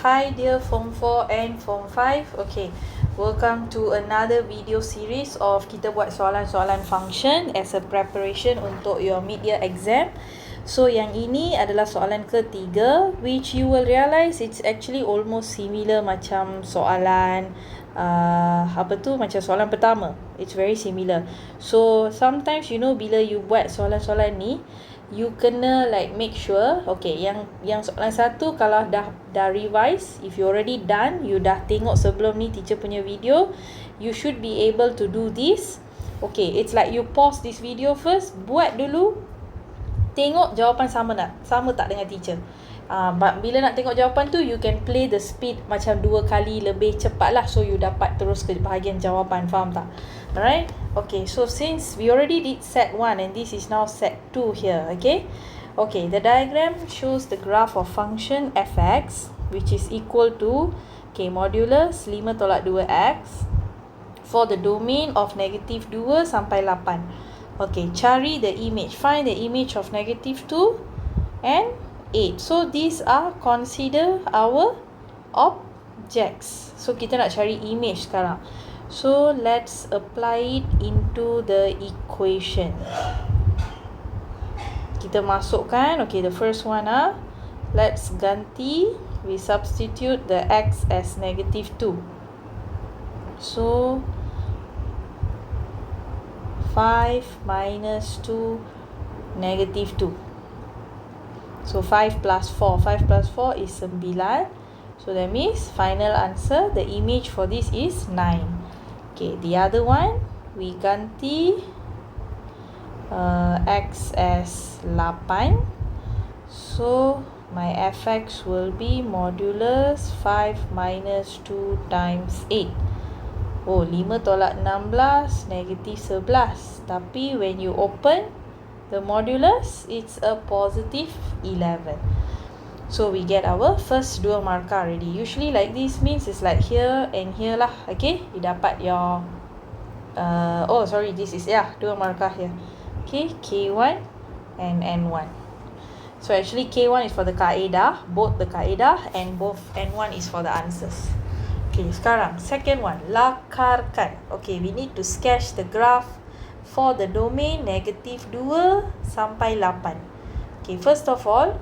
Hi dear Form 4 and Form 5. Okay, welcome to another video series of kita buat soalan-soalan function as a preparation untuk your mid-year exam. So yang ini adalah soalan ketiga, which you will realise it's actually almost similar macam soalan macam soalan pertama. It's very similar. So sometimes bila you buat soalan-soalan ni, you kena make sure, okay, yang soalan satu kalau dah revise, if you already done, you dah tengok sebelum ni teacher punya video, you should be able to do this. Okay, it's like you pause this video first, buat dulu, tengok jawapan sama tak dengan teacher. Bila nak tengok jawapan tu, you can play the speed macam 2 kali lebih cepat lah, so you dapat terus ke bahagian jawapan, faham tak? Alright, okay, so since we already did set 1 and this is now set 2 here, okay, the diagram shows the graph of function fx which is equal to, modulus 5 tolak 2x for the domain of negative 2 sampai 8. Okay, cari the image, find the image of negative 2 and 8. So these are consider our objects. So kita nak cari image sekarang. So let's apply it into the equation. Kita masukkan, okay, the first one let's ganti, we substitute the x as negative 2. So 5 minus 2 negative 2. So 5 plus 4. 5 plus 4 is 9. So that means final answer, the image for this is 9. Okay, the other one, we ganti x as 8. So my fx will be modulus 5 minus 2 times 8. Oh, 5 tolak 16, negative 11. Tapi when you open the modulus, it's a positive 11. So we get our first dua markah already. Usually like this means it's like here and here lah. Okay, you dapat your this is dua markah here. Okay, K1 and N1. So actually K1 is for the kaedah, both the kaedah, and both N1 is for the answers. Okay, sekarang second one, lakarkan. Okay, we need to sketch the graph for the domain negative 2 sampai 8. Okay, first of all,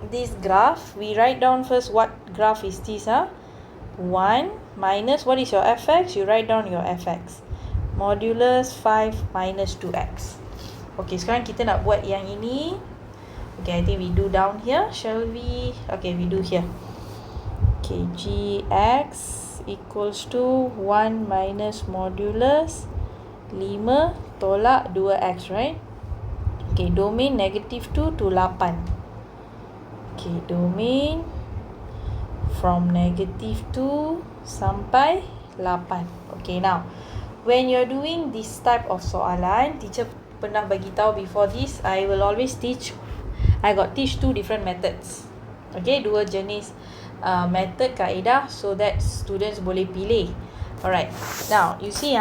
this graph, we write down first what graph is this. 1 minus, what is your fx? You write down your fx. Modulus 5 minus 2x. Okay, sekarang kita nak buat yang ini. Okay, I think we do down here. Shall we? Okay, we do here. Okay, gx equals to 1 minus modulus 5 tolak 2x, right? Okay, domain negative 2 to 8. Okay, domain from negative 2 sampai 8. Okay, now when you're doing this type of soalan, teacher pernah bagi tahu before this, I got teach 2 different methods. Okay, 2 jenis method kaedah, so that students boleh pilih. Alright, now you see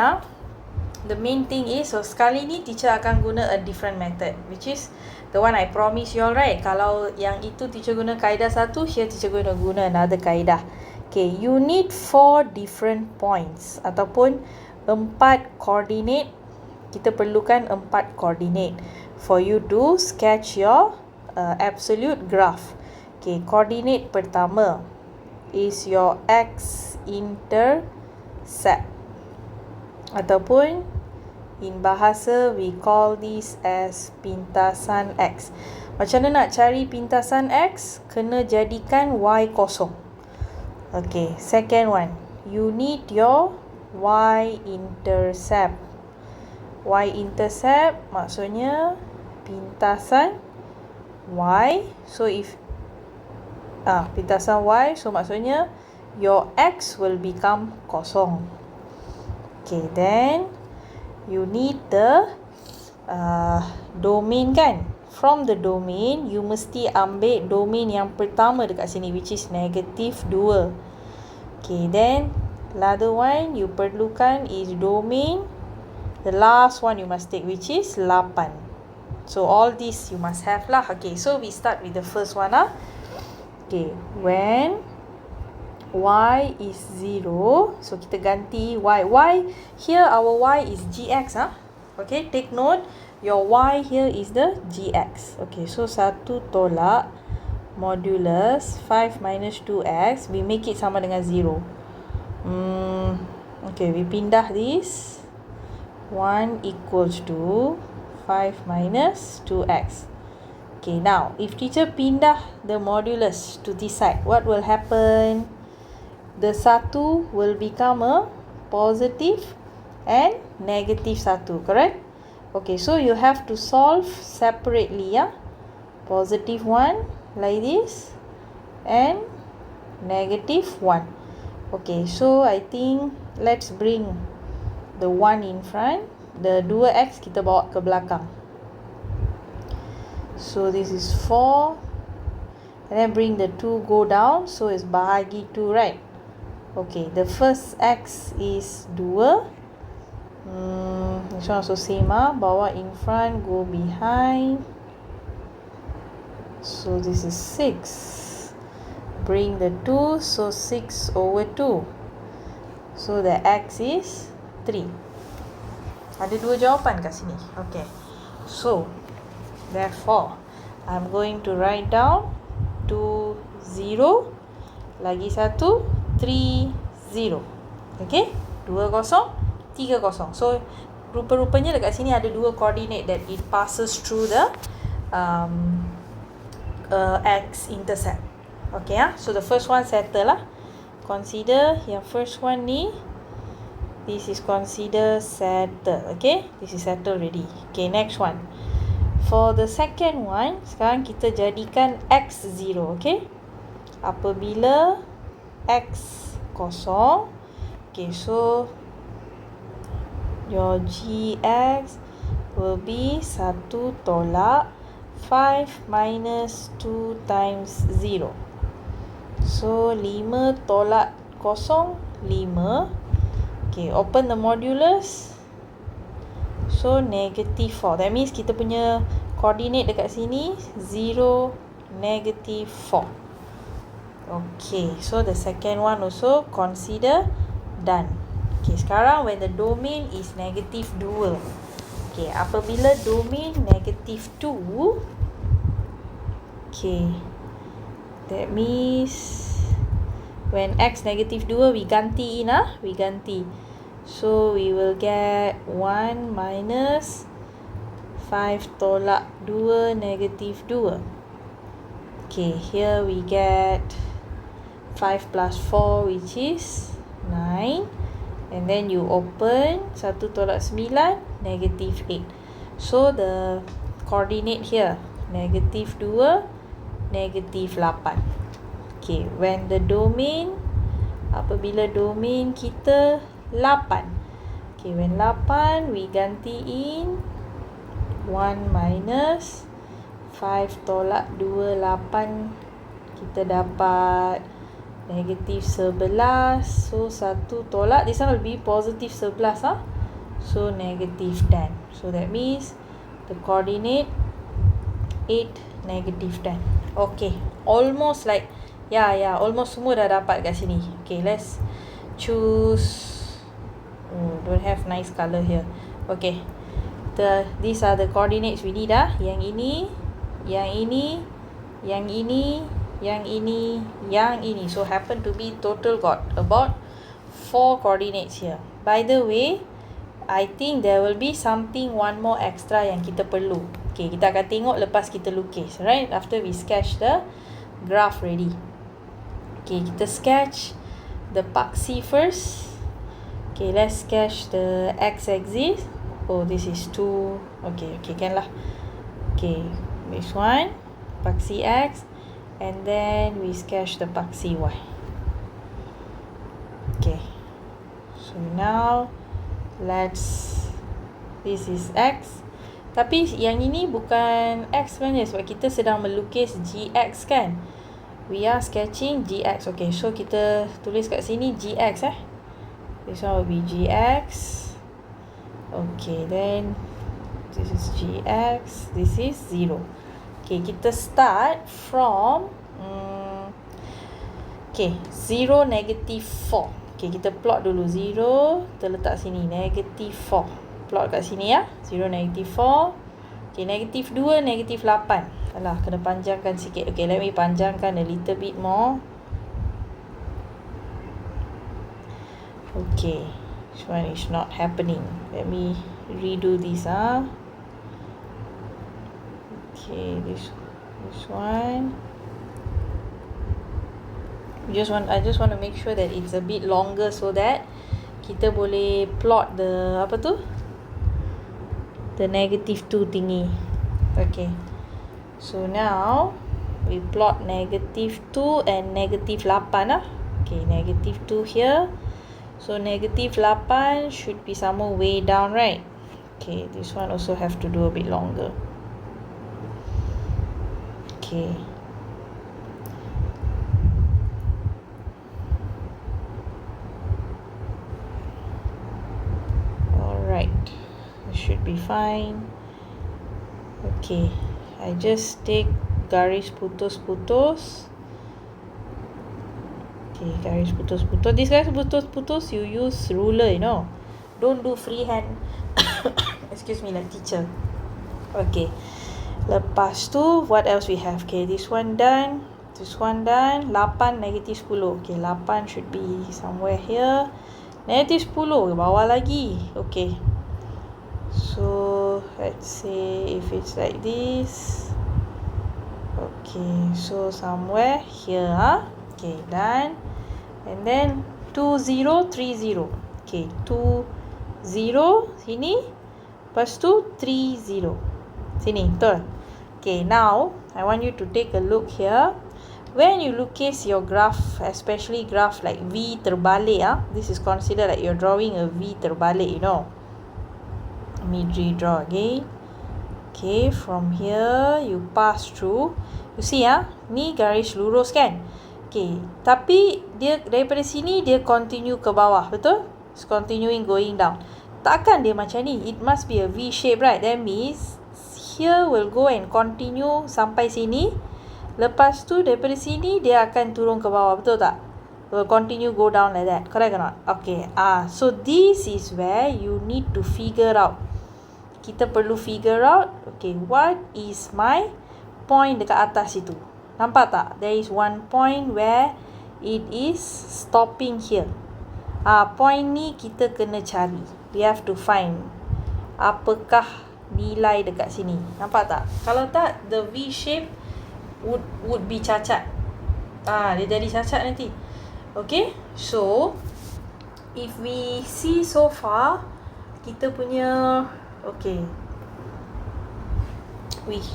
the main thing is, so sekali ni teacher akan guna a different method, which is the one I promise you all, right? Kalau yang itu teacher guna kaedah satu, here teacher guna another kaedah. Okay, you need 4 different points ataupun 4 coordinate. Kita perlukan 4 coordinate for you to sketch your absolute graph. Okay, coordinate pertama is your x-intercept, ataupun in bahasa we call this as pintasan x. Macam mana nak cari pintasan x? Kena jadikan y kosong. Okay, second one, you need your y-intercept. Y-intercept maksudnya pintasan y. So if pintasan y, so maksudnya your x will become kosong. Okay, then you need the domain kan. From the domain, you mesti ambil domain yang pertama dekat sini, which is negative 2. Okay, then another one you perlukan is domain, the last one you must take, which is 8. So all this you must have lah. Okay, so we start with the first one. Okay, when y is 0. So kita ganti y. Here our y is gx. Okay, take note. Your y here is the gx. Okay, so 1 tolak modulus 5 minus 2x. We make it sama dengan 0. Okay, we pindah this. 1 equals to 5 minus 2x. Okay, now if teacher pindah the modulus to this side, what will happen? The 1 will become a positive and negative 1, correct? Okay, so you have to solve separately, Positive 1 like this and negative 1. Okay, so I think let's bring the 1 in front. The 2x kita bawa ke belakang. So this is 4. And then bring the 2 go down. So it's bahagi 2, right? Okay, the first x is 2. This one also same. Bawa in front, go behind. So this is 6. Bring the 2. So 6 over 2. So the x is 3. Ada 2 jawapan kat sini. Okay. So therefore, I'm going to write down 2, 0. Lagi 1, 3, 0. Okay? 2, 0, 3, 0. So, rupa-rupanya dekat sini ada 2 coordinate that it passes through the x-intercept. Okay, so the first one settle lah. Consider yang first one ni. This is consider settle. Okay, this is settle already. Okay, next one. For the second one, sekarang kita jadikan x 0. Okay, apabila x kosong. Okay, so your gx will be 1 tolak 5 minus 2 times 0. So 5 tolak kosong 5. Okay, open the modulus. So negative 4. That means kita punya coordinate dekat sini 0, negative 4. Okay, so the second one also consider done. Okay, sekarang when the domain is negative 2. Okay, apabila domain negative 2. Okay, that means when x negative 2, we ganti in, we ganti. So we will get 1 minus 5 tolak 2 negative 2. Okay, here we get 5 plus 4, which is 9. And then you open 1 tolak 9, negative 8. So the coordinate here, negative 2, negative 8. Okay, when the domain, apabila domain kita 8. Okay, when 8, we ganti in 1 minus 5 tolak 2, 8. Kita dapat negative 11. So 1 tolak, this one will be positive 11. So negative 10. So that means the coordinate 8, negative 10. Okay, almost like, almost semua dah dapat kat sini. Okay, let's choose. Don't have nice color here. Okay, these are the coordinates we need. Yang ini, yang ini, yang ini, yang ini, yang ini. So happen to be total got about 4 coordinates here. By the way, I think there will be something one more extra yang kita perlu. Okay, kita akan tengok lepas kita lukis, right? After we sketch the graph ready. Okay, kita sketch the paksi first. Okay, let's sketch the x-axis. Oh, this is 2. Okay, can lah. Okay, this one, paksi x. And then we sketch the paksi y. Okay, so now this is x. Tapi yang ini bukan x sebenarnya sebab kita sedang melukis gx kan. We are sketching gx. Okay, so kita tulis kat sini gx This one will be gx. Okay, then this is gx. This is 0. Okay, kita start from Okay, 0, negative 4. Okay, kita plot dulu. 0, kita letak sini. Negative 4. Plot kat sini ya. 0, negative 4. Okay, negative 2, negative 8. Alah, kena panjangkan sikit. Okay, let me panjangkan a little bit more. Okay, this one is not happening. Let me redo this. Okay, this one. I just want to make sure that it's a bit longer so that kita boleh plot the apa tu? The negative 2 thingy. Okay. So now we plot negative 2 and negative 8 lah. Okay, negative 2 here. So negative 8 should be somewhere way down, right? Okay, this one also have to do a bit longer. Okay. Should be fine. Okay, I just take garis putus-putus. Okay, garis putus-putus. This garis putus-putus you use ruler, you know. Don't do freehand. Excuse me, like teacher. Okay. Lepas tu, what else we have? Okay, this one done. This one done. 8, negative 10. Okay, 8 should be somewhere here. Negative 10, bawah lagi. Okay. So let's say if it's like this. Okay, so somewhere here. Okay, done. And then 2, 0, 3, 0. Okay, 2, 0 sini. Lepas tu 3, 0 sini, betul? Okay, now I want you to take a look here. When you lukis your graph, especially graph like V terbalik, this is considered like you're drawing a V terbalik, you know. Let me redraw again. Okay, from here you pass through. You see ni garis lurus kan? Okay, tapi dia daripada sini dia continue ke bawah, betul? It's continuing going down. Takkan dia macam ni. It must be a V shape, right? That means here will go and continue sampai sini. Lepas tu daripada sini dia akan turun ke bawah, betul tak? Will continue go down like that. Correct or not? Okay. So this is where you need to figure out. Kita perlu figure out, okay, what is my point dekat atas itu. Nampak tak? There is one point where it is stopping here. Point ni kita kena cari. We have to find apakah nilai dekat sini. Nampak tak? Kalau tak, the V shape would be cacat. Dia jadi cacat nanti. Okay, so if we see so far, kita punya okay,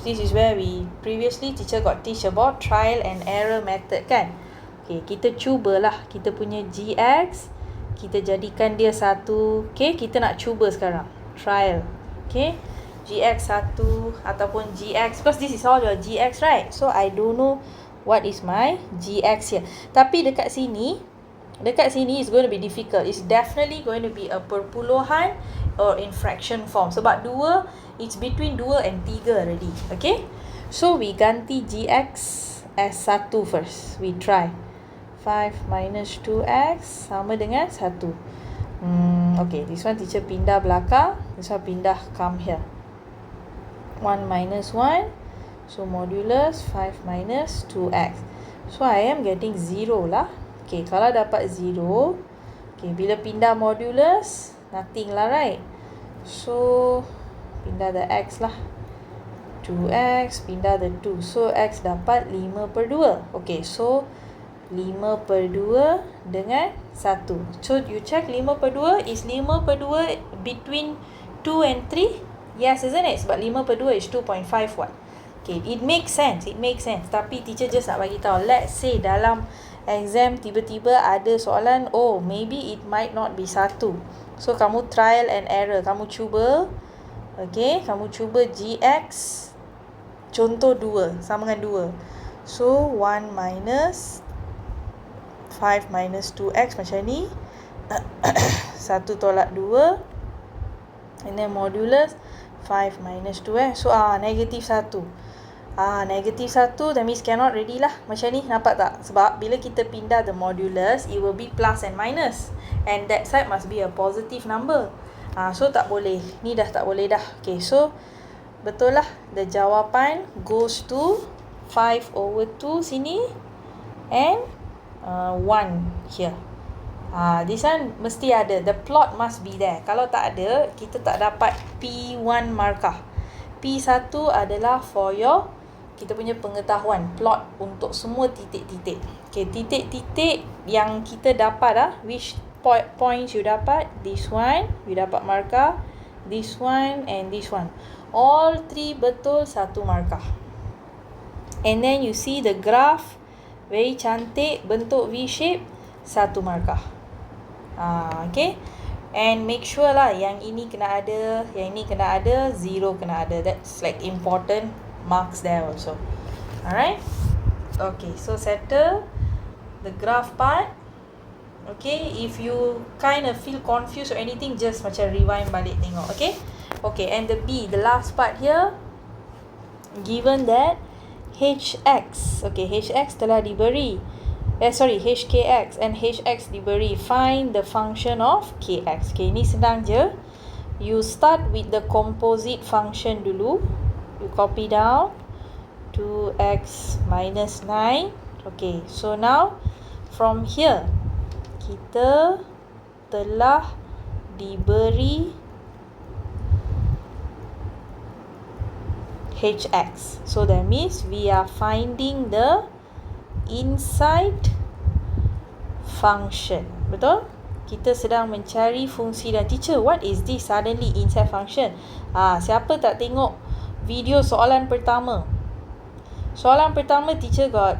this is where we previously teacher got teach about trial and error method kan. Okay, kita cubalah kita punya GX, kita jadikan dia satu. Okay, kita nak cuba sekarang trial. Okay, GX 1 ataupun GX, because this is all your GX, right? So I don't know what is my GX here. Tapi dekat sini is going to be difficult. It's definitely going to be a perpuluhan or in fraction form. Sebab 2, it's between 2 and 3 already. Okay, so we ganti GX as 1 first. We try 5 minus 2x sama dengan 1. Okay, this one teacher pindah belakang. This one pindah come here. 1 minus 1. So modulus 5 minus 2x. So I am getting 0 lah. Okay, kalau dapat 0, okay, bila pindah modulus, nothing lah, right? So pindah the x lah, 2x, pindah the 2. So x dapat 5/2. Okay, so 5/2 dengan 1. So you check 5/2 is 5/2 between 2 and 3. Yes, isn't it? Sebab 5/2 is 2.5 what? Okay, it makes sense. Tapi teacher just nak bagi tahu. Let's say dalam exam tiba-tiba ada soalan, oh maybe it might not be 1. So kamu trial and error. Kamu cuba, okay, kamu cuba GX contoh 2 sama dengan 2. So 1 minus 5 minus 2x macam ni. 1 tolak 2. And then modulus 5 minus 2. So negative 1. Negative 1, that means cannot already lah. Macam ni, nampak tak? Sebab bila kita pindah the modulus, it will be plus and minus. And that side must be a positive number. So tak boleh. Ni dah tak boleh dah. Okay, so betul lah. The jawapan goes to 5/2 sini. And 1 here. This one mesti ada. The plot must be there. Kalau tak ada, kita tak dapat P1 markah. P1 adalah for your, kita punya pengetahuan, plot untuk semua titik-titik. Okay, titik-titik yang kita dapat which points you dapat? This one, you dapat markah. This one and this one. All three betul 1 markah. And then you see the graph, very cantik, bentuk V shape, 1 markah. Okay. And make sure lah yang ini kena ada, yang ini kena ada, 0 kena ada. That's like important marks there also. Alright. Okay, so settle the graph part. Okay, if you kind of feel confused or anything, just macam rewind balik tengok. Okay. Okay, and the B, the last part here, given that HX, okay, HX telah diberi, HKX and HX diberi, find the function of KX. Okay, ni senang je. You start with the composite function dulu. You copy down 2x minus 9. Okay, so now from here kita telah diberi HX. So that means we are finding the inside function. Betul? Kita sedang mencari fungsi. Dan teacher, what is this suddenly inside function? Siapa tak tengok video soalan pertama? Soalan pertama teacher got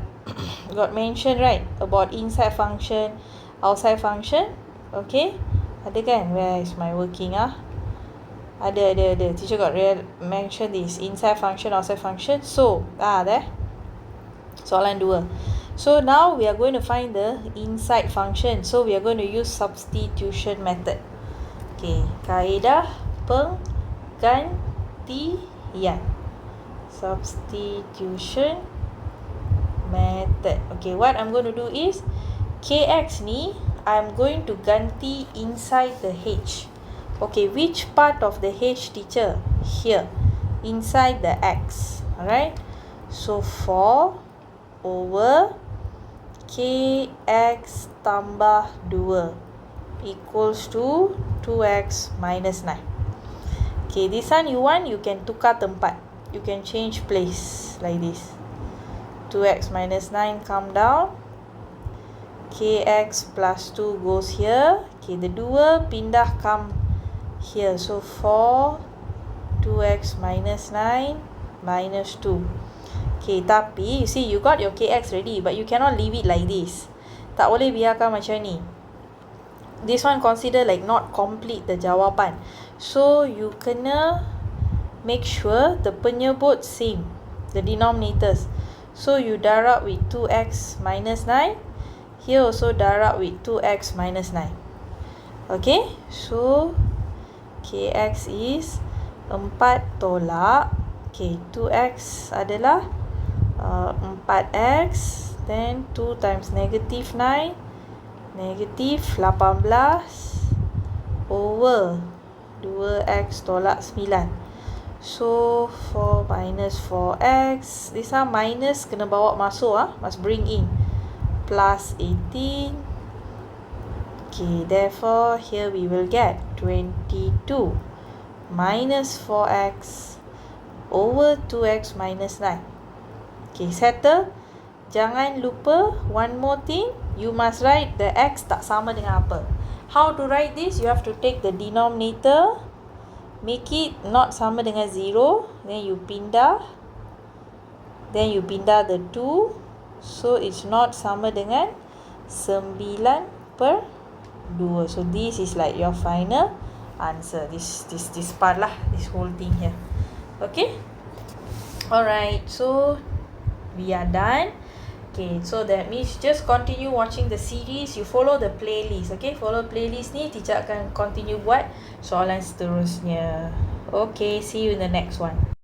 mention, right, about inside function, outside function. Okay, ada kan? Where is my working Ada. Teacher got mention this inside function, outside function. So there, soalan 2. So now we are going to find the inside function. So we are going to use substitution method. Okay, kaedah penggantian. Substitution method. Okay, what I'm going to do is KX ni I'm going to ganti inside the H. Okay, which part of the H, teacher? Here, inside the X. Alright, so 4 over KX tambah 2 equals to 2x minus 9. Okay, this one you want, you can tukar tempat. You can change place like this. 2x minus 9 come down. KX plus 2 goes here. Okay, the 2 pindah come here. So 4 2x minus 9 minus 2. Okay, tapi you see you got your KX ready, but you cannot leave it like this. Tak boleh biarkan macam ni. This one consider like not complete the jawapan. So you kena make sure the penyebut same, the denominators. So you darab with 2x minus 9. Here also darab with 2x minus 9. Okay, so KX is 4 tolak. Okay, 2x adalah 4x. Then 2 times negative 9. Negative 18 over 2x tolak 9. So 4 minus 4x. This one minus kena bawa masuk must bring in. Plus 18. Okay, therefore here we will get 22 minus 4x over 2x minus 9. Okay, settle. Jangan lupa one more thing, you must write the x tak sama dengan apa. How to write this? You have to take the denominator, make it not sama dengan 0, then you pindah the 2, so it's not sama dengan 9/2. So this is like your final answer. This part lah, this whole thing here. Okay, alright, so we are done. Okay, so that means just continue watching the series. You follow the playlist. Okay, follow playlist ni, teacher akan continue buat soalan seterusnya. Okay, see you in the next one.